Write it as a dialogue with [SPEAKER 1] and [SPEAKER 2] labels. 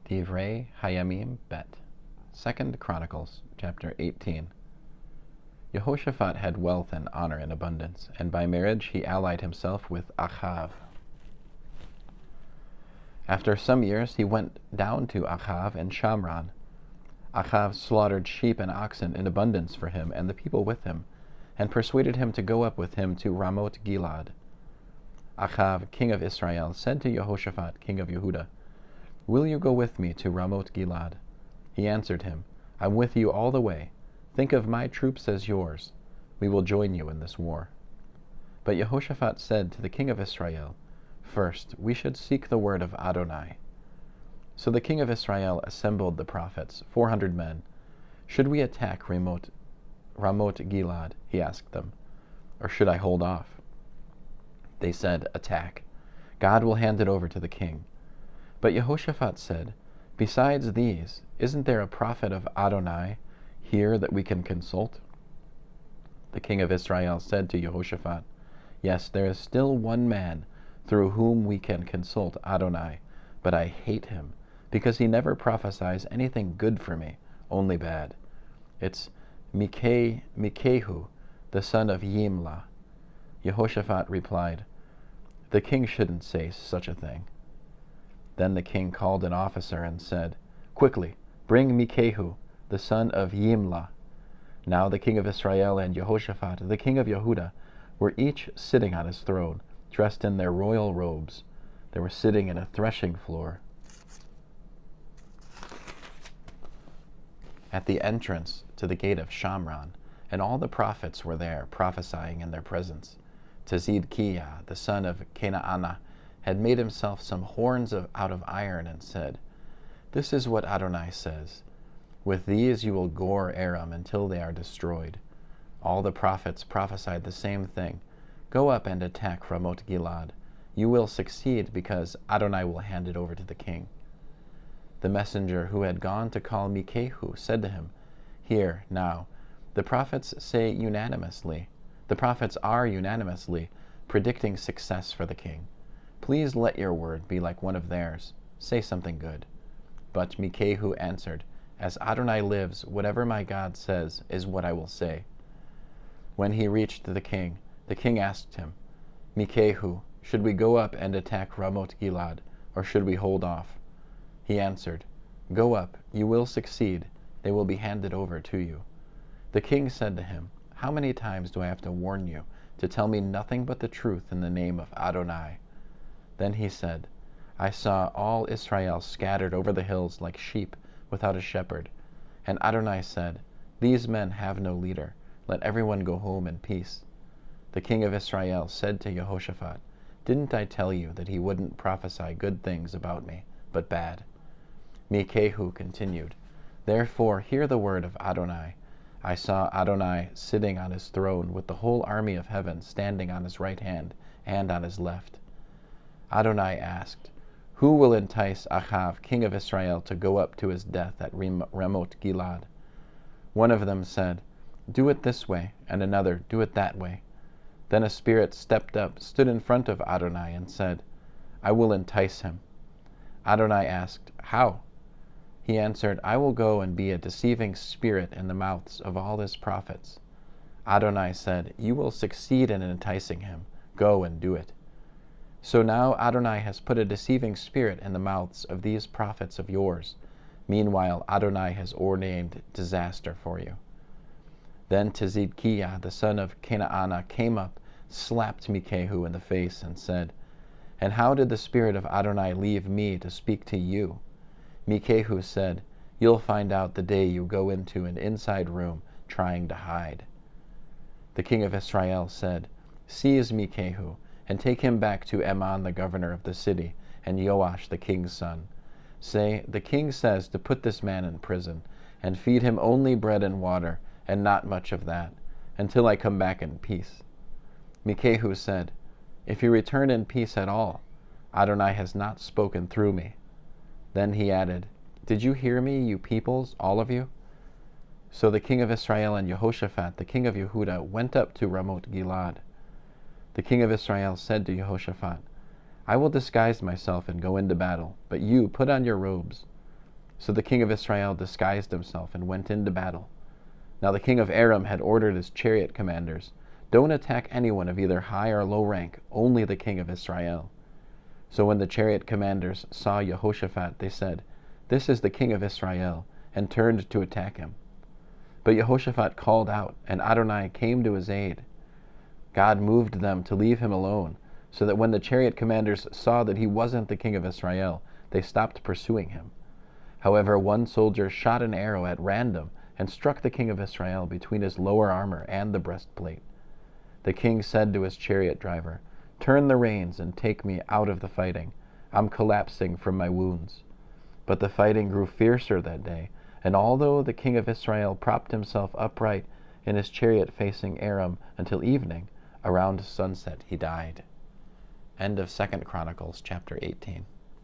[SPEAKER 1] Divrei-HaYamim bet. 2 Chronicles, chapter 18. Jehoshaphat had wealth and honor in abundance, and by marriage he allied himself with Achav. After some years he went down to Achav in Shamron. Achav slaughtered sheep and oxen in abundance for him and the people with him, and persuaded him to go up with him to Ramoth Gilead. Achav, king of Israel, said to Jehoshaphat, king of Yehuda, "Will you go with me to Ramoth Gilead?" He answered him, "I'm with you all the way. Think of my troops as yours. We will join you in this war." But Jehoshaphat said to the king of Israel, "First, we should seek the word of Adonai." So the king of Israel assembled the prophets, 400 men. "Should we attack Ramoth Gilead?" he asked them, "or should I hold off?" They said, "Attack. God will hand it over to the king." But Jehoshaphat said, "Besides these, isn't there a prophet of Adonai here that we can consult?" The king of Israel said to Jehoshaphat, "Yes, there is still one man through whom we can consult Adonai, but I hate him, because he never prophesies anything good for me, only bad. It's Mikahu, the son of Yimlah." Jehoshaphat replied, "The king shouldn't say such a thing." Then the king called an officer and said, "Quickly, bring Mikahu, the son of Yimlah." Now the king of Israel and Jehoshaphat, the king of Yehuda, were each sitting on his throne, dressed in their royal robes. They were sitting in a threshing floor at the entrance to the gate of Shamron, and all the prophets were there, prophesying in their presence. Tzidkiah, the son of Kenaanah, had made himself some horns out of iron and said, "This is what Adonai says, with these you will gore Aram until they are destroyed." All the prophets prophesied the same thing. "Go up and attack Ramoth Gilead. You will succeed because Adonai will hand it over to the king." The messenger who had gone to call Mikahu said to him, "Here, now, the prophets are unanimously predicting success for the king. Please let your word be like one of theirs. Say something good." But Mikahu answered, "As Adonai lives, whatever my God says is what I will say." When he reached the king asked him, "Mikahu, should we go up and attack Ramoth Gilead, or should we hold off?" He answered, "Go up, you will succeed. They will be handed over to you." The king said to him, "How many times do I have to warn you to tell me nothing but the truth in the name of Adonai?" Then he said, "I saw all Israel scattered over the hills like sheep without a shepherd. And Adonai said, 'These men have no leader. Let everyone go home in peace.'" The king of Israel said to Jehoshaphat, "Didn't I tell you that he wouldn't prophesy good things about me, but bad?" Mikahu continued, "Therefore hear the word of Adonai. I saw Adonai sitting on his throne with the whole army of heaven standing on his right hand and on his left." Adonai asked, "Who will entice Achav, king of Israel, to go up to his death at Ramoth Gilead?" One of them said, "Do it this way," and another, "Do it that way." Then a spirit stepped up, stood in front of Adonai, and said, "I will entice him." Adonai asked, "How?" He answered, "I will go and be a deceiving spirit in the mouths of all his prophets." Adonai said, "You will succeed in enticing him. Go and do it." So now Adonai has put a deceiving spirit in the mouths of these prophets of yours. Meanwhile, Adonai has ordained disaster for you. Then Tzidkiah, the son of Kenaanah, came up, slapped Mikahu in the face, and said, "And how did the spirit of Adonai leave me to speak to you?" Mikahu said, "You'll find out the day you go into an inside room trying to hide." The king of Israel said, "Seize Mikahu, and take him back to Eman, the governor of the city, and Joash, the king's son. Say, 'The king says to put this man in prison, and feed him only bread and water, and not much of that, until I come back in peace.'" Mikahu said, "If you return in peace at all, Adonai has not spoken through me." Then he added, "Did you hear me, you peoples, all of you?" So the king of Israel and Jehoshaphat, the king of Yehuda, went up to Ramoth Gilead. The king of Israel said to Jehoshaphat, "I will disguise myself and go into battle, but you put on your robes." So the king of Israel disguised himself and went into battle. Now the king of Aram had ordered his chariot commanders, "Don't attack anyone of either high or low rank, only the king of Israel." So when the chariot commanders saw Jehoshaphat, they said, "This is the king of Israel," and turned to attack him. But Jehoshaphat called out, and Adonai came to his aid. God moved them to leave him alone, so that when the chariot commanders saw that he wasn't the king of Israel, they stopped pursuing him. However, one soldier shot an arrow at random and struck the king of Israel between his lower armor and the breastplate. The king said to his chariot driver, "Turn the reins and take me out of the fighting. I'm collapsing from my wounds." But the fighting grew fiercer that day, and although the king of Israel propped himself upright in his chariot facing Aram until evening, around sunset he died. End of 2 Chronicles chapter 18.